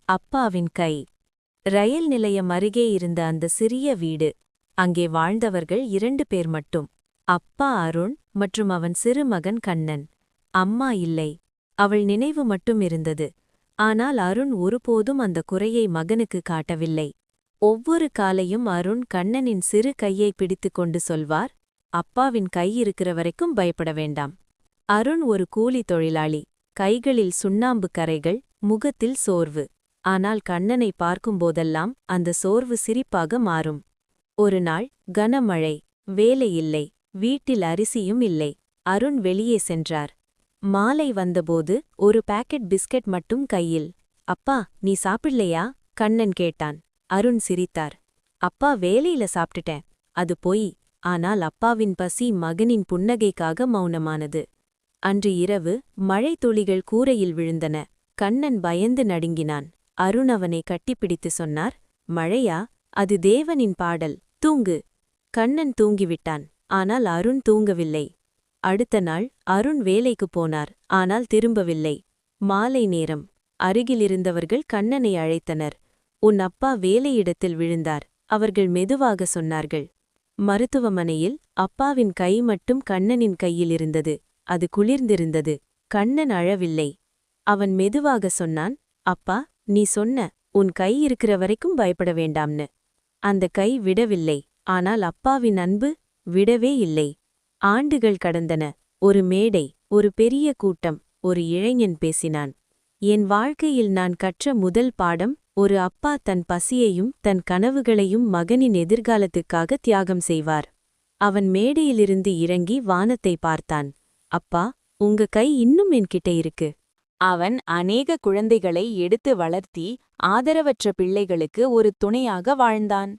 அப்பாவின் கை. ரயில் நிலையம் அருகே இருந்த அந்த சிறிய வீடு. அங்கே வாழ்ந்தவர்கள் 2 பேர் மட்டும். அப்பா அருண் மற்றும் அவன் சிறு மகன் கண்ணன். அம்மா இல்லை. அவள் நினைவு மட்டும் இருந்தது. ஆனால் அருண் ஒருபோதும் அந்த குறையை மகனுக்கு காட்டவில்லை. ஒவ்வொரு காலையும் அருண் கண்ணனின் சிறு கையை பிடித்துக்கொண்டு சொல்வார், அப்பாவின் கை இருக்கிற வரைக்கும் பயப்பட வேண்டாம். அருண் ஒரு கூலி தொழிலாளி. கைகளில் சுண்ணாம்பு கரைகள், முகத்தில் சோர்வு. ஆனால் கண்ணனை பார்க்கும்போதெல்லாம் அந்த சோர்வு சிரிப்பாக மாறும். ஒரு நாள் கனமழை. வேலை இல்லை. வீட்டில் அரிசியும் இல்லை. அருண் வெளியே சென்றார். மாலை வந்தபோது ஒரு பாக்கெட் பிஸ்கட் மட்டும் கையில். அப்பா, நீ சாப்பிடலையா? கண்ணன் கேட்டான். அருண் சிரித்தார். அப்பா, வேலையில சாப்பிட்டுட்டேன். அது பொய். ஆனால் அப்பாவின் பசி மகனின் புன்னகைக்காக மௌனமானது. அன்று இரவு மழை துளிகள் கூரையில் விழுந்தன. கண்ணன் பயந்து நடுங்கினான். அருண் அவனை கட்டிப்பிடித்து சொன்னார், மழையா? அது தேவனின் பாடல். தூங்கு. கண்ணன் தூங்கிவிட்டான். ஆனால் அருண் தூங்கவில்லை. அடுத்த நாள் அருண் வேலைக்குப் போனார். ஆனால் திரும்பவில்லை. மாலை நேரம். அருகிலிருந்தவர்கள் கண்ணனை அழைத்தனர். உன் அப்பா வேலையிடத்தில் விழுந்தார். அவர்கள் மெதுவாக சொன்னார்கள். மருத்துவமனையில் அப்பாவின் கை மட்டும் கண்ணனின் கையில் இருந்தது. அது குளிர்ந்திருந்தது. கண்ணன் அழவில்லை. அவன் மெதுவாக சொன்னான், அப்பா, நீ சொன்ன உன் கை இருக்கிற வரைக்கும் பயப்பட வேண்டாம்னு. அந்த கை விடவில்லை. ஆனால் அப்பாவின் அன்பு விடவே இல்லை. ஆண்டுகள் கடந்தன. ஒரு மேடை, ஒரு பெரிய கூட்டம், ஒரு இளைஞன் பேசினான். என் வாழ்க்கையில் நான் கற்ற முதல் பாடம், ஒரு அப்பா தன் பசியையும் தன் கனவுகளையும் மகனின் எதிர்காலத்துக்காக தியாகம் செய்வார். அவன் மேடையிலிருந்து இறங்கி வானத்தை பார்த்தான். அப்பா, உங்க கை இன்னும் என்கிட்ட இருக்கு. அவன் அநேக குழந்தைகளை எடுத்து வளர்த்தி ஆதரவற்ற பிள்ளைகளுக்கு ஒரு துணையாக வாழ்ந்தான்.